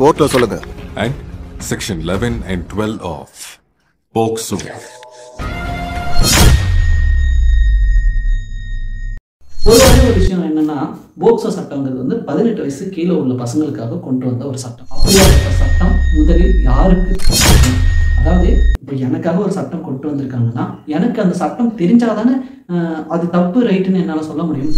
கோர்ட்ல சொல்லுங்க. And section 11 and 12 of POCSO. பொதுவான ஒரு விஷயம் என்னன்னா, போக்சோ சட்டங்கிறது வந்து 18 வயசு கீழே உள்ள பசங்களுக்காக கொண்டு வந்த ஒரு சட்டம். அப்படியாப்பட்ட சட்டம் முதலில் யாருக்கு தெரியும்? அதாவது இப்போ எனக்காக ஒரு சட்டம் கொண்டு வந்திருக்காங்கன்னா, எனக்கு அந்த சட்டம் தெரிஞ்சாதானே அது தப்பு ரைட்டுன்னு என்னால் சொல்ல முடியும்.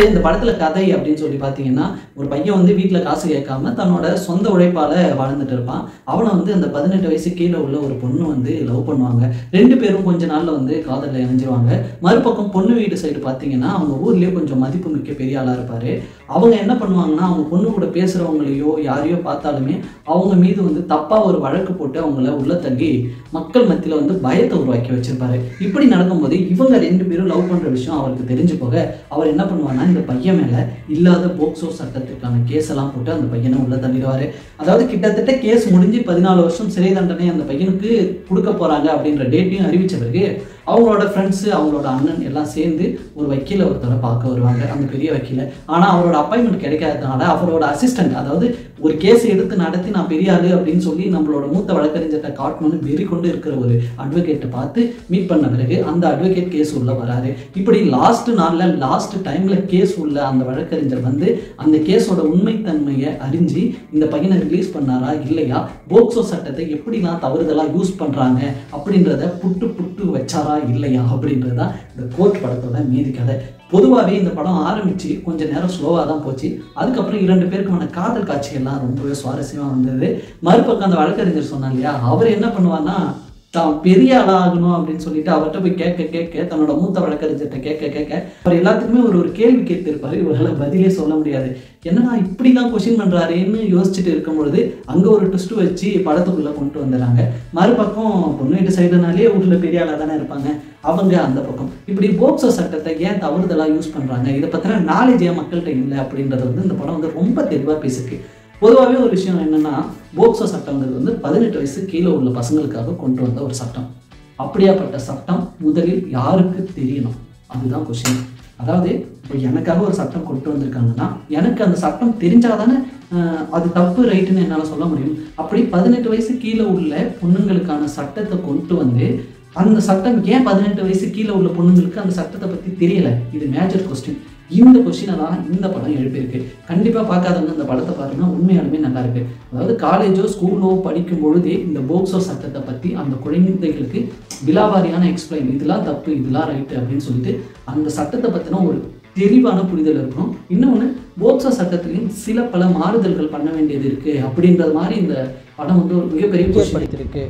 இந்த படத்துல கதை அப்படின்னு சொல்லி பார்த்தீங்கன்னா, ஒரு பையன் வந்து வீட்டில் காசு கேட்காம தன்னோட சொந்த உழைப்பால வாழ்ந்துட்டு இருப்பான். அவனை வந்து அந்த 18 வயசு கீழே உள்ள ஒரு பொண்ணு வந்து லவ் பண்ணுவாங்க. 2 பேரும் கொஞ்ச நாள்ல வந்து காதலில் இணைஞ்சிருவாங்க. மறுபக்கம் பொண்ணு வீட்டு சைடு பார்த்தீங்கன்னா, அவங்க ஊர்லேயே கொஞ்சம் மதிப்பு மிக்க பெரிய ஆளாக இருப்பாரு. அவங்க என்ன பண்ணுவாங்கன்னா, அவங்க பொண்ணு கூட பேசுறவங்களையோ யாரையோ பார்த்தாலுமே அவங்க மீது வந்து தப்பா ஒரு வழக்கு போட்டு அவங்கள உள்ள தள்ளி மக்கள் மத்தியில் வந்து பயத்தை உருவாக்கி வச்சிருப்பாரு. இப்படி நடக்கும்போது இவங்க 2 பேரும் லவ் பண்ற விஷயம் அவருக்கு தெரிஞ்சு போக அவர் என்ன பண்ணுவாருன்னா, இந்த பையன் மேல இல்லாத போக்சோ சட்டத்திற்கான கேஸ் எல்லாம் போட்டு அந்த பையனை உள்ள தள்ளிடுவாரு. அதாவது கிட்டத்தட்ட கேஸ் முடிஞ்சு 14 வருஷம் சிறை தண்டனை அந்த பையனுக்கு கொடுக்க போறாங்க அப்படின்ற டேட்டையும் அறிவிச்ச பிறகு அவங்களோட ஃப்ரெண்ட்ஸு அவங்களோட அண்ணன் எல்லாம் சேர்ந்து ஒரு வக்கீலை ஒருத்தரை பார்க்க வருவாங்க, அந்த பெரிய வக்கீலை. ஆனால் அவரோட அப்பாயின்மெண்ட் கிடைக்காததுனால அவரோட அசிஸ்டன்ட், அதாவது ஒரு கேஸ் எடுத்து நடத்தி நான் பெரிய ஆளு அப்படின்னு சொல்லி நம்மளோட மூத்த வழக்கறிஞர்கிட்ட காட்டணும்னு வெறி கொண்டு இருக்கிற ஒரு அட்வொகேட்டை பார்த்து மீட் பண்ண பிறகு அந்த அட்வொகேட் கேஸ் உள்ள வராரு. இப்படி லாஸ்ட் டைம்ல கேஸ் உள்ள அந்த வழக்கறிஞர் வந்து அந்த கேஸோட உண்மைத்தன்மையை அறிஞ்சு இந்த பையனை ரிலீஸ் பண்ணாரா இல்லையா, போக்சோ சட்டத்தை எப்படிலாம் தவறுதலா யூஸ் பண்றாங்க அப்படின்றத புட்டு வச்சாரா இல்லையா அப்படின்றதா இந்த கோர்ட் படத்தோட மீதி கதை. பொதுவாகவே இந்த படம் ஆரம்பிச்சு கொஞ்ச நேரம் ஸ்லோவாக தான் போச்சு. அதுக்கப்புறம் 2 பேருக்குமான காதல் காட்சிகள்லாம் ரொம்பவே சுவாரஸ்யமாக வந்தது. மறுபக்கம் அந்த வழக்கறிஞர் சொன்னார் இல்லையா, அவர் என்ன பண்ணுவார்னா, தான் பெரிய ஆளாகணும் அப்படின்னு சொல்லிட்டு அவர்கிட்ட போய் கேட்க தன்னோட மூத்த வழக்கறிஞர்கிட்ட கேட்க அவர் எல்லாத்துக்குமே ஒரு கேள்வி கேட்டிருப்பாரு. இவரால் பதிலே சொல்ல முடியாது. என்னன்னா இப்படிலாம் கொஸ்டின் பண்றாருன்னு யோசிச்சுட்டு இருக்கும் பொழுது அங்க ஒரு ட்விஸ்ட் வச்சு படத்துக்குள்ள கொண்டு வந்துடுறாங்க. மறுபக்கம் பொண்ணு வீட்டு சைடுனாலே ஊர்ல பெரிய ஆளா தானே இருப்பாங்க, அவங்க அந்த பக்கம் இப்படி போக்சோ சட்டத்தை ஏன் தவறுதலா யூஸ் பண்றாங்க, இதை பத்தின நாலேஜ் ஏன் மக்கள்கிட்ட இல்லை அப்படின்றது வந்து இந்த படம் வந்து ரொம்ப தெளிவா பேசிருக்கு. பொதுவாகவே ஒரு விஷயம் என்னன்னா, போக்சோ சட்டங்கிறது வந்து 18 வயசு கீழே உள்ள பசங்களுக்காக கொண்டு வந்த ஒரு சட்டம். அப்படியாப்பட்ட சட்டம் முதலில் யாருக்கு தெரியணும், அதுதான் கொஸ்டின். அதாவது இப்போ எனக்காக ஒரு சட்டம் கொண்டு வந்திருக்காங்கன்னா, எனக்கு அந்த சட்டம் தெரிஞ்சாதானே அது தப்பு ரைட்டுன்னு என்னால் சொல்ல முடியும். அப்படி 18 வயசு கீழே உள்ள பொண்ணுங்களுக்கான சட்டத்தை கொண்டு வந்து அந்த சட்டம் ஏன் 18 வயசு கீழே உள்ள பொண்ணுங்களுக்கு அந்த சட்டத்தை பற்றி தெரியல, இது மேஜர் கொஸ்டின். இந்த கொஸ்டினை தான் இந்த படம் எழுப்பியிருக்கு. கண்டிப்பாக பார்க்காதவங்க இந்த படத்தை பாருங்க, உண்மையாலுமே நல்லா இருக்கு. அதாவது காலேஜோ ஸ்கூலோ படிக்கும் பொழுதே இந்த போக்சோ சட்டத்தை பற்றி அந்த குழந்தைகளுக்கு விலாவாரியான எக்ஸ்பிளைன், இதெல்லாம் தப்பு இதெல்லாம் ரைட்டு அப்படின்னு சொல்லிட்டு அந்த சட்டத்தை பற்றின ஒரு தெளிவான புரிதல் இருக்கணும். இன்னொன்று, போக்சோ சட்டத்திலையும் பல மாறுதல்கள் பண்ண வேண்டியது இருக்கு அப்படின்றது மாதிரி இந்த படம் வந்து ஒரு மிகப்பெரிய ஏற்படுத்தியிருக்கு.